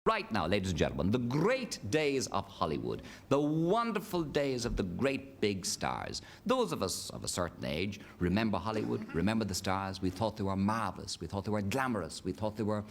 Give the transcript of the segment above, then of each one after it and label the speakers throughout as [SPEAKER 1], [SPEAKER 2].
[SPEAKER 1] Right now, ladies and gentlemen, the great days of Hollywood, the wonderful days of the great big stars. Those of us of a certain age remember Hollywood, remember the stars. We thought they were marvelous, we thought they were glamorous, we thought they were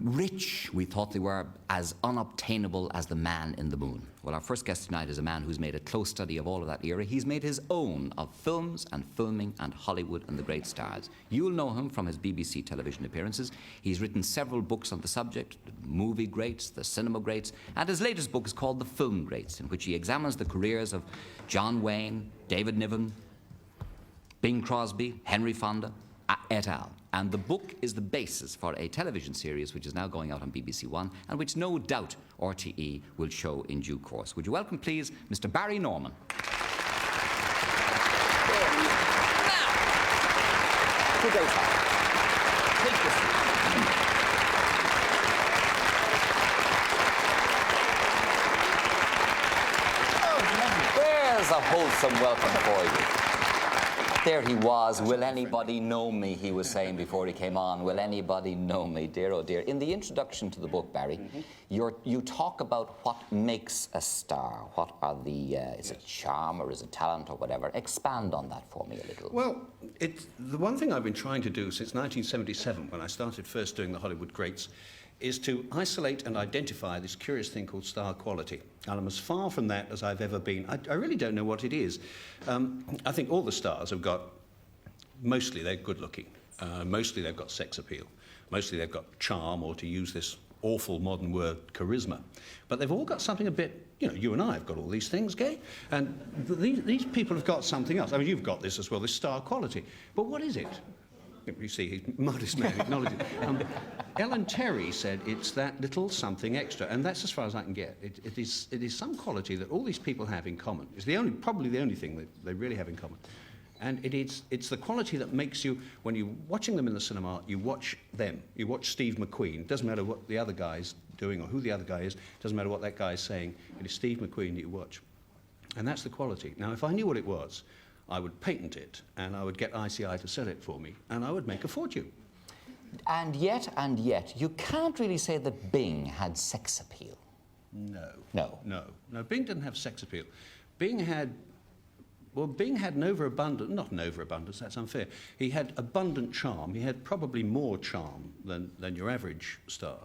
[SPEAKER 1] rich, we thought they were as unobtainable as the man in the moon. Well, our first guest tonight is a man who's made a close study of all of that era. He's made his own of films and filming and Hollywood and the great stars. You'll know him from his BBC television appearances. He's written several books on the subject, the movie greats, the cinema greats, and his latest book is called The Film Greats, in which he examines the careers of John Wayne, David Niven, Bing Crosby, Henry Fonda, et al. And the book is the basis for a television series which is now going out on BBC One and which no doubt RTE will show in due course. Would you welcome, please, Mr. Barry Norman. Now, good day, sir. Take this seat. There's a wholesome welcome for you. There he was. Will anybody know me, he was saying before he came on. Will anybody know me? Dear, oh dear. In the introduction to the book, Barry, you talk about what makes a star. What are the, is it charm or is it talent or whatever? Expand on that for me a little.
[SPEAKER 2] Well, it's the one thing I've been trying to do since 1977, when I started first doing the Hollywood Greats, is to isolate and identify this curious thing called star quality. And I'm as far from that as I've ever been. I really don't know what it is. I think all the stars have got, mostly they're good looking, mostly they've got sex appeal, mostly they've got charm, or to use this awful modern word, charisma. But they've all got something a bit, you know, you and I have got all these things, Gay, and these people have got something else. I mean, you've got this as well, this star quality. But what is it? You see, he's a modest man, acknowledging. Ellen Terry said it's that little something extra, and that's as far as I can get. It is some quality that all these people have in common. It's probably the only thing that they really have in common. And it's the quality that makes you, when you're watching them in the cinema, you watch them. You watch Steve McQueen. It doesn't matter what the other guy's doing or who the other guy is. It doesn't matter what that guy's saying. It is Steve McQueen that you watch. And that's the quality. Now, if I knew what it was, I would patent it, and I would get ICI to sell it for me, and I would make a fortune.
[SPEAKER 1] And yet, you can't really say that Bing had sex appeal.
[SPEAKER 2] No.
[SPEAKER 1] No.
[SPEAKER 2] No. No, Bing didn't have sex appeal. Bing had an overabundance, not an overabundance, that's unfair. He had abundant charm. He had probably more charm than your average star.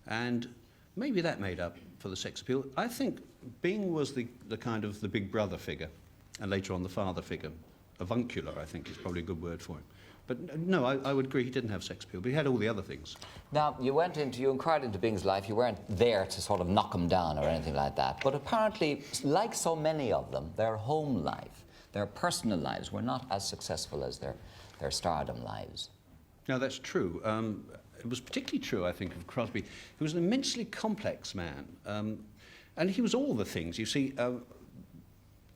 [SPEAKER 2] And maybe that made up for the sex appeal. I think Bing was the kind of the big brother figure, and later on the father figure. Avuncular, I think, is probably a good word for him. But no, I would agree he didn't have sex appeal, but he had all the other things. Now,
[SPEAKER 1] you inquired into Bing's life. You weren't there to sort of knock him down or anything like that. But apparently, like so many of them, their home life, their personal lives were not as successful as their stardom lives.
[SPEAKER 2] No, that's true. It was particularly true, I think, of Crosby. He was an immensely complex man. And he was all the things. You see,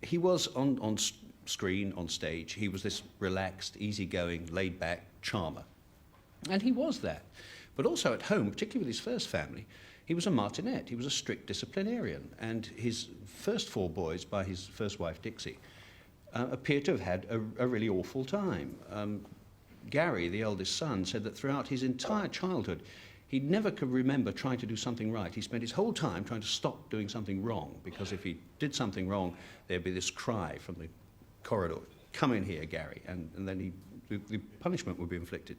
[SPEAKER 2] he was on screen, on stage, he was this relaxed, easygoing, laid-back charmer. And he was that. But also at home, particularly with his first family, he was a martinet. He was a strict disciplinarian. And his first 4 boys, by his first wife, Dixie, appear to have had a really awful time. Gary, the eldest son, said that throughout his entire childhood, he never could remember trying to do something right. He spent his whole time trying to stop doing something wrong, because if he did something wrong, there'd be this cry from the corridor, "Come in here, Gary," and then the punishment would be inflicted.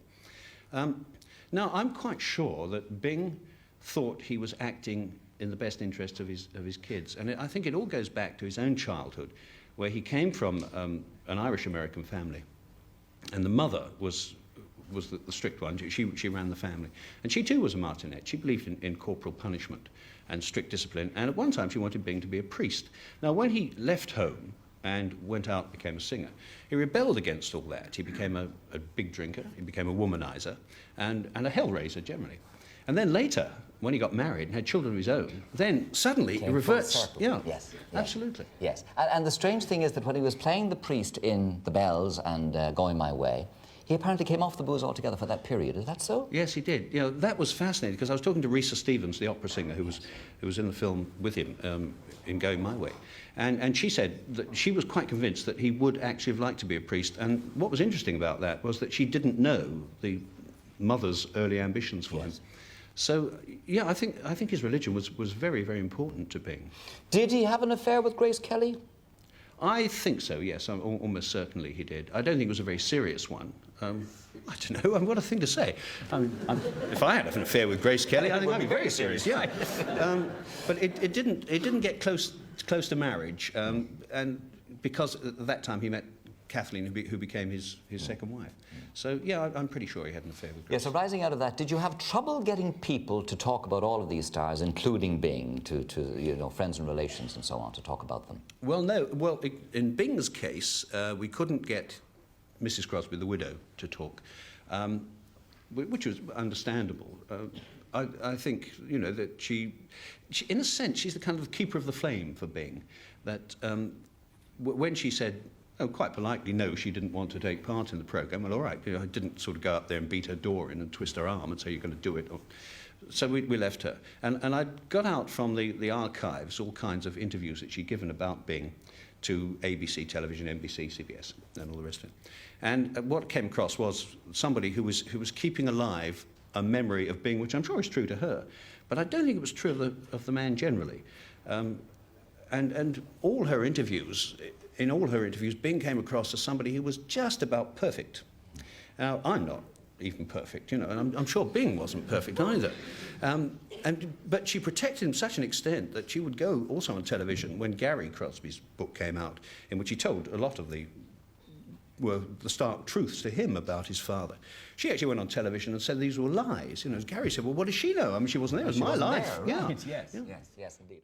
[SPEAKER 2] Now, I'm quite sure that Bing thought he was acting in the best interest of his kids, and I think it all goes back to his own childhood, where he came from an Irish-American family, and the mother was the strict one. She ran the family. And she too was a martinet. She believed in corporal punishment and strict discipline. And at one time she wanted Bing to be a priest. Now, when he left home and went out and became a singer, he rebelled against all that. He became a big drinker, he became a womanizer, and a hellraiser generally. And then later, when he got married and had children of his own, then suddenly he reverts. Yeah,
[SPEAKER 1] yes,
[SPEAKER 2] absolutely.
[SPEAKER 1] Yes, and the strange thing is that when he was playing the priest in The Bells and Going My Way, he apparently came off the booze altogether for that period. Is that so?
[SPEAKER 2] Yes, he did. You know, that was fascinating, because I was talking to Risa Stevens, the opera singer, who was in the film with him in Going My Way. And she said that she was quite convinced that he would actually have liked to be a priest. And what was interesting about that was that she didn't know the mother's early ambitions for him. So, yeah, I think his religion was very, very important to Bing.
[SPEAKER 1] Did he have an affair with Grace Kelly?
[SPEAKER 2] I think so, yes. Almost certainly he did. I don't think it was a very serious one. I don't know. What a thing to say. If I had an affair with Grace Kelly, I think I'd be very serious. Yeah. But it didn't get close to marriage, and because at that time he met Kathleen, who became his second wife. So, yeah, I'm pretty sure he had an affair with Grace.
[SPEAKER 1] Yeah, so rising out of that, did you have trouble getting people to talk about all of these stars, including Bing, to you know, friends and relations and so on, to talk about them?
[SPEAKER 2] Well, no. Well, in Bing's case, we couldn't get Mrs. Crosby, the widow, to talk, which was understandable. I think, you know, that she, in a sense, she's the kind of keeper of the flame for Bing, that when she said, quite politely, no, she didn't want to take part in the programme. Well, all right, you know, I didn't sort of go up there and beat her door in and twist her arm and say, you're going to do it. So we left her. And I got out from the archives all kinds of interviews that she'd given about Bing to ABC television, NBC, CBS, and all the rest of it. And what came across was somebody who was keeping alive a memory of Bing, which I'm sure is true to her, but I don't think it was true of the man generally. And all her interviews, in all her interviews, Bing came across as somebody who was just about perfect. Now, I'm not even perfect, you know, and I'm sure Bing wasn't perfect either. But she protected him to such an extent that she would go also on television when Gary Crosby's book came out, in which he told a lot of the stark truths to him about his father. She actually went on television and said these were lies. You know, as Gary said, well, what does she know? I mean, she wasn't there. It was my life.
[SPEAKER 1] There, right?
[SPEAKER 2] Yeah.
[SPEAKER 1] Yes, indeed.